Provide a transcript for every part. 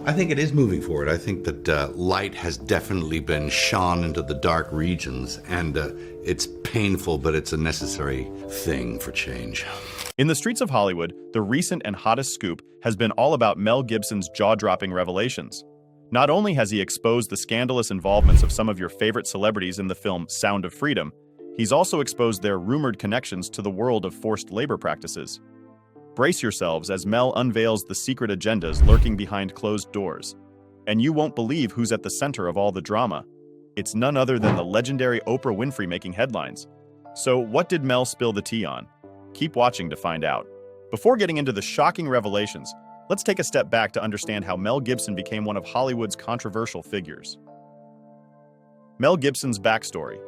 I think it is moving forward. I think that light has definitely been shone into the dark regions, and it's painful, but it's a necessary thing for change. In the streets of Hollywood, the recent and hottest scoop has been all about Mel Gibson's jaw-dropping revelations. Not only has he exposed the scandalous involvements of some of your favorite celebrities in the film Sound of Freedom, he's also exposed their rumored connections to the world of forced labor practices. Brace yourselves as Mel unveils the secret agendas lurking behind closed doors. And you won't believe who's at the center of all the drama. It's none other than the legendary Oprah Winfrey making headlines. So what did Mel spill the tea on? Keep watching to find out. Before getting into the shocking revelations, let's take a step back to understand how Mel Gibson became one of Hollywood's controversial figures. Mel Gibson's backstory.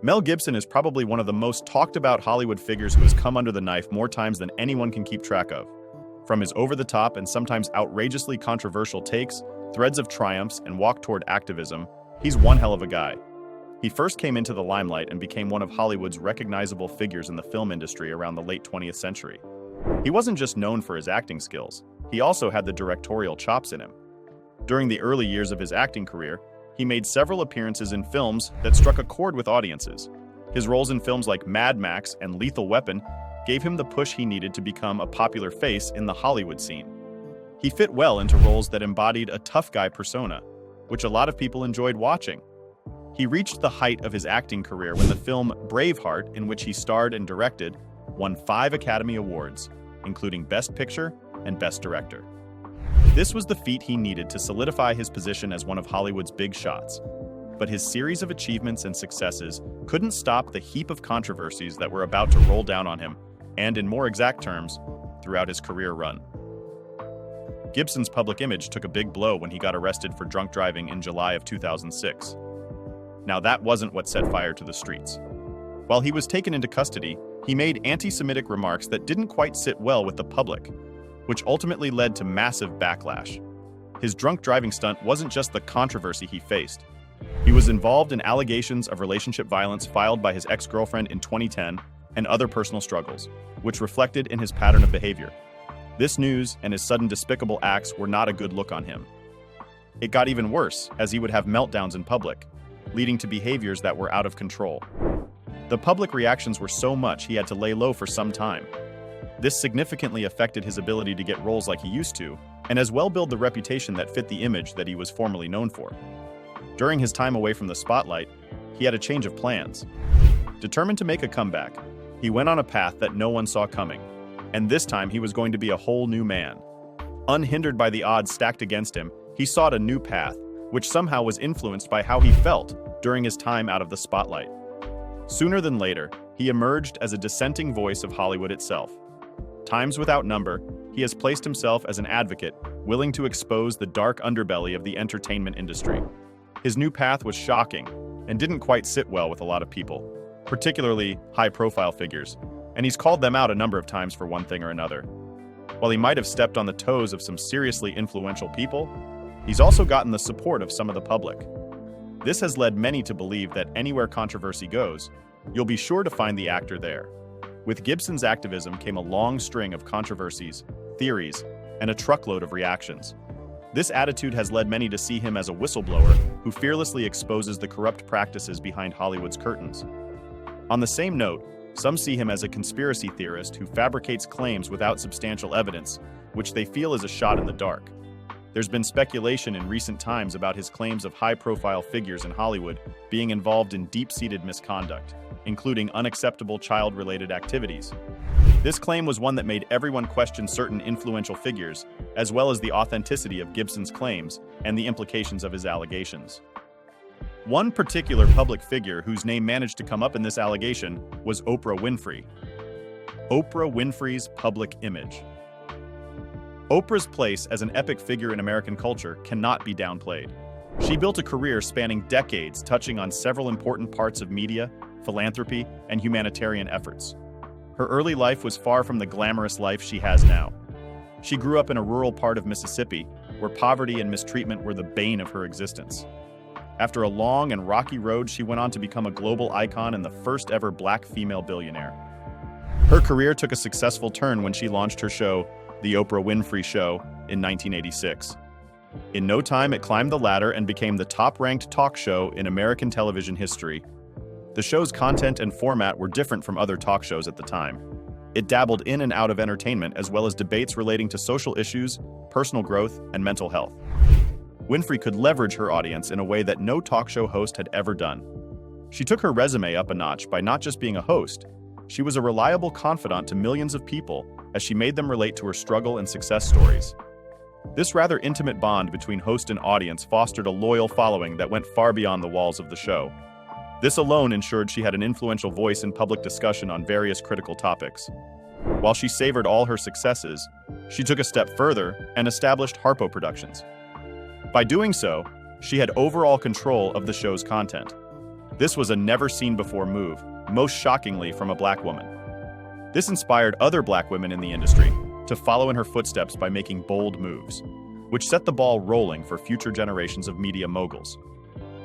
Mel Gibson is probably one of the most talked about Hollywood figures who has come under the knife more times than anyone can keep track of. From his over-the-top and sometimes outrageously controversial takes, threads of triumphs, and walk toward activism, he's one hell of a guy. He first came into the limelight and became one of Hollywood's recognizable figures in the film industry around the late 20th century. He wasn't just known for his acting skills, he also had the directorial chops in him. During the early years of his acting career, he made several appearances in films that struck a chord with audiences. His roles in films like Mad Max and Lethal Weapon gave him the push he needed to become a popular face in the Hollywood scene. He fit well into roles that embodied a tough guy persona, which a lot of people enjoyed watching. He reached the height of his acting career when the film Braveheart, in which he starred and directed, won 5 Academy Awards, including Best Picture and Best Director. This was the feat he needed to solidify his position as one of Hollywood's big shots. But his series of achievements and successes couldn't stop the heap of controversies that were about to roll down on him, and in more exact terms, throughout his career run. Gibson's public image took a big blow when he got arrested for drunk driving in July of 2006. Now that wasn't what set fire to the streets. While he was taken into custody, he made anti-Semitic remarks that didn't quite sit well with the public, which ultimately led to massive backlash. His drunk driving stunt wasn't just the controversy he faced. He was involved in allegations of relationship violence filed by his ex-girlfriend in 2010 and other personal struggles, which reflected in his pattern of behavior. This news and his sudden despicable acts were not a good look on him. It got even worse, as he would have meltdowns in public, leading to behaviors that were out of control. The public reactions were so much he had to lay low for some time. This significantly affected his ability to get roles like he used to, and as well build the reputation that fit the image that he was formerly known for. During his time away from the spotlight, he had a change of plans. Determined to make a comeback, he went on a path that no one saw coming, and this time he was going to be a whole new man. Unhindered by the odds stacked against him, he sought a new path, which somehow was influenced by how he felt during his time out of the spotlight. Sooner than later, he emerged as a dissenting voice of Hollywood itself. Times without number, he has placed himself as an advocate, willing to expose the dark underbelly of the entertainment industry. His new path was shocking and didn't quite sit well with a lot of people, particularly high-profile figures, and he's called them out a number of times for one thing or another. While he might have stepped on the toes of some seriously influential people, he's also gotten the support of some of the public. This has led many to believe that anywhere controversy goes, you'll be sure to find the actor there. With Gibson's activism came a long string of controversies, theories, and a truckload of reactions. This attitude has led many to see him as a whistleblower who fearlessly exposes the corrupt practices behind Hollywood's curtains. On the same note, some see him as a conspiracy theorist who fabricates claims without substantial evidence, which they feel is a shot in the dark. There's been speculation in recent times about his claims of high-profile figures in Hollywood being involved in deep-seated misconduct, including unacceptable child-related activities. This claim was one that made everyone question certain influential figures, as well as the authenticity of Gibson's claims and the implications of his allegations. One particular public figure whose name managed to come up in this allegation was Oprah Winfrey. Oprah Winfrey's public image. Oprah's place as an epic figure in American culture cannot be downplayed. She built a career spanning decades, touching on several important parts of media, philanthropy, and humanitarian efforts. Her early life was far from the glamorous life she has now. She grew up in a rural part of Mississippi, where poverty and mistreatment were the bane of her existence. After a long and rocky road, she went on to become a global icon and the first ever black female billionaire. Her career took a successful turn when she launched her show, The Oprah Winfrey Show, in 1986. In no time, it climbed the ladder and became the top-ranked talk show in American television history. The show's content and format were different from other talk shows at the time. It dabbled in and out of entertainment as well as debates relating to social issues, personal growth, and mental health. Winfrey could leverage her audience in a way that no talk show host had ever done. She took her resume up a notch by not just being a host, she was a reliable confidant to millions of people as she made them relate to her struggle and success stories. This rather intimate bond between host and audience fostered a loyal following that went far beyond the walls of the show. This alone ensured she had an influential voice in public discussion on various critical topics. While she savored all her successes, she took a step further and established Harpo Productions. By doing so, she had overall control of the show's content. This was a never-seen-before move, most shockingly from a black woman. This inspired other black women in the industry to follow in her footsteps by making bold moves, which set the ball rolling for future generations of media moguls.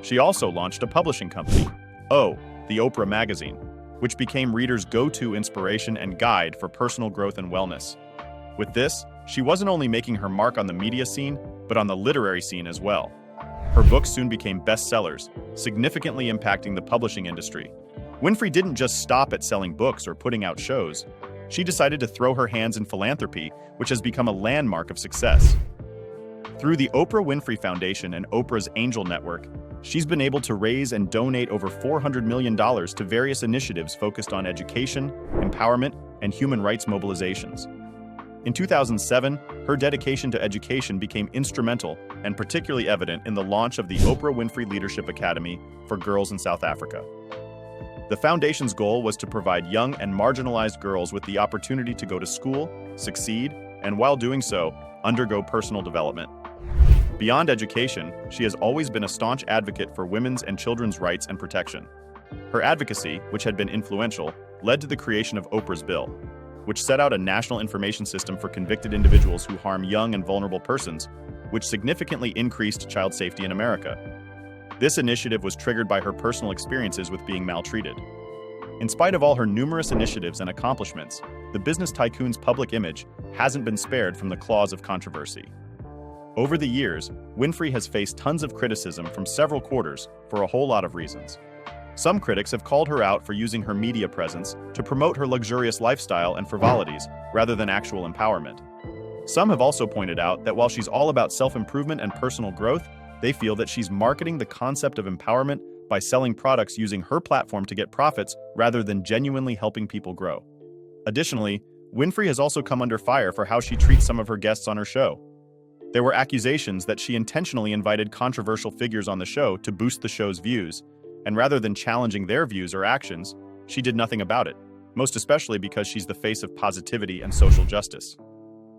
She also launched a publishing company, the Oprah magazine, which became readers' go-to inspiration and guide for personal growth and wellness. With this, she wasn't only making her mark on the media scene, but on the literary scene as well. Her books soon became bestsellers, significantly impacting the publishing industry. Winfrey didn't just stop at selling books or putting out shows. She decided to throw her hands in philanthropy, which has become a landmark of success. Through the Oprah Winfrey Foundation and Oprah's Angel Network, she's been able to raise and donate over $400 million to various initiatives focused on education, empowerment, and human rights mobilizations. In 2007, her dedication to education became instrumental and particularly evident in the launch of the Oprah Winfrey Leadership Academy for Girls in South Africa. The foundation's goal was to provide young and marginalized girls with the opportunity to go to school, succeed, and while doing so, undergo personal development. Beyond education, she has always been a staunch advocate for women's and children's rights and protection. Her advocacy, which had been influential, led to the creation of Oprah's Bill, which set out a national information system for convicted individuals who harm young and vulnerable persons, which significantly increased child safety in America. This initiative was triggered by her personal experiences with being maltreated. In spite of all her numerous initiatives and accomplishments, the business tycoon's public image hasn't been spared from the claws of controversy. Over the years, Winfrey has faced tons of criticism from several quarters for a whole lot of reasons. Some critics have called her out for using her media presence to promote her luxurious lifestyle and frivolities rather than actual empowerment. Some have also pointed out that while she's all about self-improvement and personal growth, they feel that she's marketing the concept of empowerment by selling products using her platform to get profits rather than genuinely helping people grow. Additionally, Winfrey has also come under fire for how she treats some of her guests on her show. There were accusations that she intentionally invited controversial figures on the show to boost the show's views, and rather than challenging their views or actions, she did nothing about it, most especially because she's the face of positivity and social justice.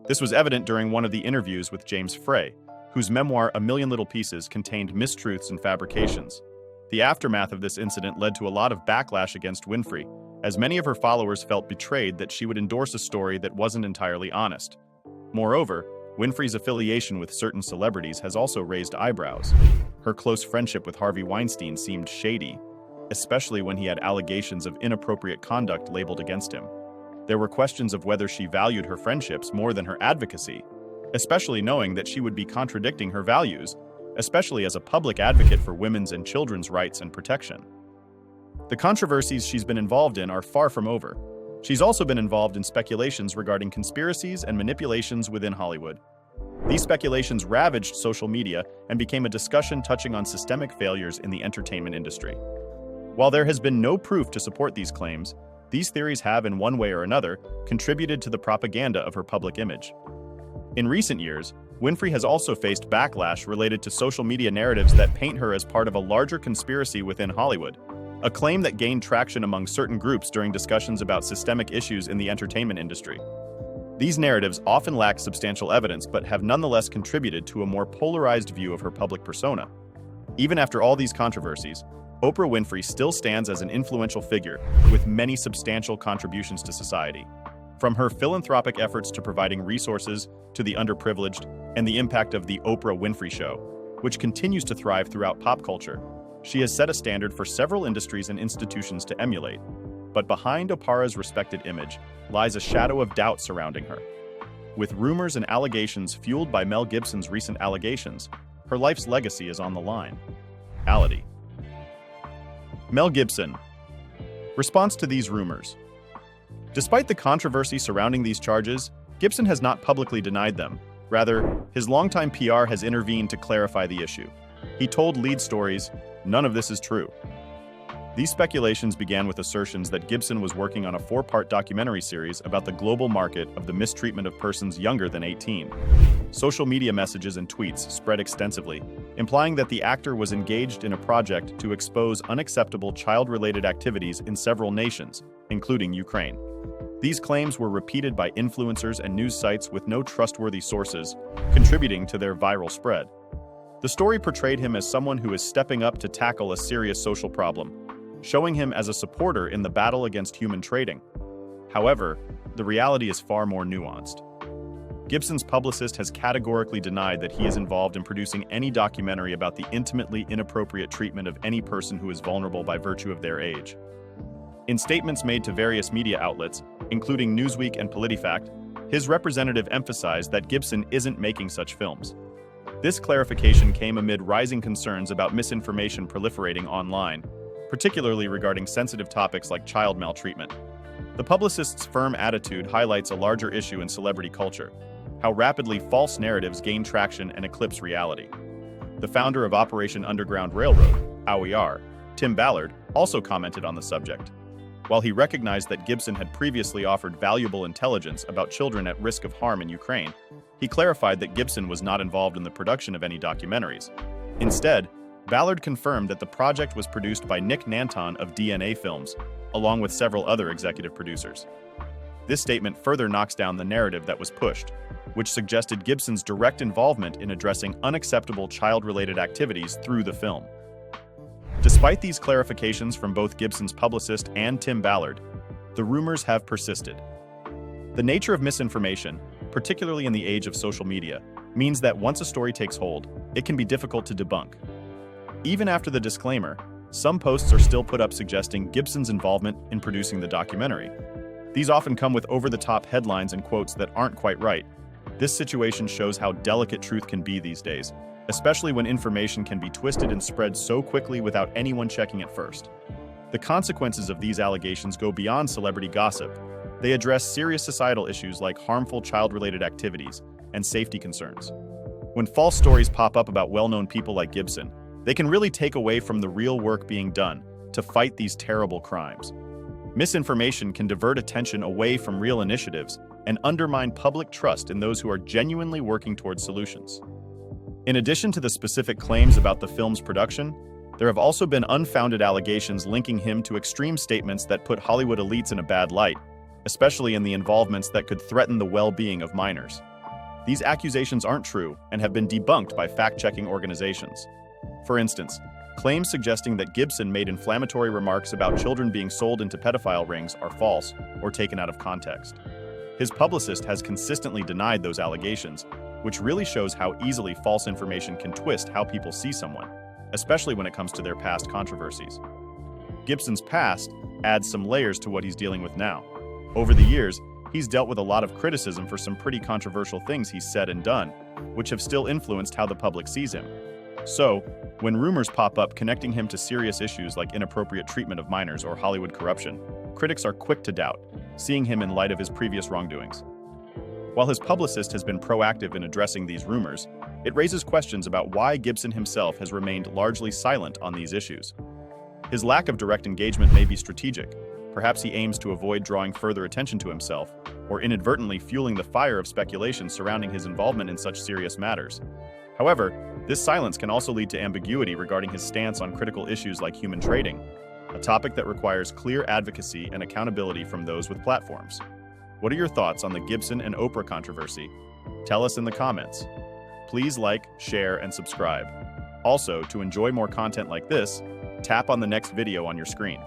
This was evident during one of the interviews with James Frey, whose memoir A Million Little Pieces contained mistruths and fabrications. The aftermath of this incident led to a lot of backlash against Winfrey, as many of her followers felt betrayed that she would endorse a story that wasn't entirely honest. Moreover, Winfrey's affiliation with certain celebrities has also raised eyebrows. Her close friendship with Harvey Weinstein seemed shady, especially when he had allegations of inappropriate conduct labeled against him. There were questions of whether she valued her friendships more than her advocacy, especially knowing that she would be contradicting her values, especially as a public advocate for women's and children's rights and protection. The controversies she's been involved in are far from over. She's also been involved in speculations regarding conspiracies and manipulations within Hollywood. These speculations ravaged social media and became a discussion touching on systemic failures in the entertainment industry. While there has been no proof to support these claims, these theories have, in one way or another, contributed to the propaganda of her public image. In recent years, Winfrey has also faced backlash related to social media narratives that paint her as part of a larger conspiracy within Hollywood, a claim that gained traction among certain groups during discussions about systemic issues in the entertainment industry. These narratives often lack substantial evidence but have nonetheless contributed to a more polarized view of her public persona. Even after all these controversies, Oprah Winfrey still stands as an influential figure with many substantial contributions to society. From her philanthropic efforts to providing resources to the underprivileged and the impact of the Oprah Winfrey Show, which continues to thrive throughout pop culture, she has set a standard for several industries and institutions to emulate. But behind Oprah's respected image lies a shadow of doubt surrounding her. With rumors and allegations fueled by Mel Gibson's recent allegations, her life's legacy is on the line. Hannity. Mel Gibson. Response to these rumors. Despite the controversy surrounding these charges, Gibson has not publicly denied them. Rather, his longtime PR has intervened to clarify the issue. He told Lead Stories, "None of this is true." These speculations began with assertions that Gibson was working on a 4-part documentary series about the global market of the mistreatment of persons younger than 18. Social media messages and tweets spread extensively, implying that the actor was engaged in a project to expose unacceptable child-related activities in several nations, including Ukraine. These claims were repeated by influencers and news sites with no trustworthy sources, contributing to their viral spread. The story portrayed him as someone who is stepping up to tackle a serious social problem, showing him as a supporter in the battle against human trading. However, the reality is far more nuanced. Gibson's publicist has categorically denied that he is involved in producing any documentary about the intimately inappropriate treatment of any person who is vulnerable by virtue of their age. In statements made to various media outlets, including Newsweek and PolitiFact, his representative emphasized that Gibson isn't making such films. This clarification came amid rising concerns about misinformation proliferating online, particularly regarding sensitive topics like child maltreatment. The publicist's firm attitude highlights a larger issue in celebrity culture: how rapidly false narratives gain traction and eclipse reality. The founder of Operation Underground Railroad, OER, Tim Ballard, also commented on the subject. While he recognized that Gibson had previously offered valuable intelligence about children at risk of harm in Ukraine, he clarified that Gibson was not involved in the production of any documentaries. Instead, Ballard confirmed that the project was produced by Nick Nanton of DNA Films, along with several other executive producers. This statement further knocks down the narrative that was pushed, which suggested Gibson's direct involvement in addressing unacceptable child-related activities through the film. Despite these clarifications from both Gibson's publicist and Tim Ballard, the rumors have persisted. The nature of misinformation, particularly in the age of social media, means that once a story takes hold, it can be difficult to debunk. Even after the disclaimer, some posts are still put up suggesting Gibson's involvement in producing the documentary. These often come with over-the-top headlines and quotes that aren't quite right. This situation shows how delicate truth can be these days, especially when information can be twisted and spread so quickly without anyone checking it first. The consequences of these allegations go beyond celebrity gossip. They address serious societal issues like harmful child-related activities and safety concerns. When false stories pop up about well-known people like Gibson, they can really take away from the real work being done to fight these terrible crimes. Misinformation can divert attention away from real initiatives and undermine public trust in those who are genuinely working towards solutions. In addition to the specific claims about the film's production, there have also been unfounded allegations linking him to extreme statements that put Hollywood elites in a bad light, especially in the involvements that could threaten the well-being of minors. These accusations aren't true and have been debunked by fact-checking organizations. For instance, claims suggesting that Gibson made inflammatory remarks about children being sold into pedophile rings are false or taken out of context. His publicist has consistently denied those allegations, which really shows how easily false information can twist how people see someone, especially when it comes to their past controversies. Gibson's past adds some layers to what he's dealing with now. Over the years, he's dealt with a lot of criticism for some pretty controversial things he's said and done, which have still influenced how the public sees him. So, when rumors pop up connecting him to serious issues like inappropriate treatment of minors or Hollywood corruption, critics are quick to doubt, seeing him in light of his previous wrongdoings. While his publicist has been proactive in addressing these rumors, it raises questions about why Gibson himself has remained largely silent on these issues. His lack of direct engagement may be strategic. Perhaps he aims to avoid drawing further attention to himself, or inadvertently fueling the fire of speculation surrounding his involvement in such serious matters. However, this silence can also lead to ambiguity regarding his stance on critical issues like human trading, a topic that requires clear advocacy and accountability from those with platforms. What are your thoughts on the Gibson and Oprah controversy? Tell us in the comments. Please like, share, and subscribe. Also, to enjoy more content like this, tap on the next video on your screen.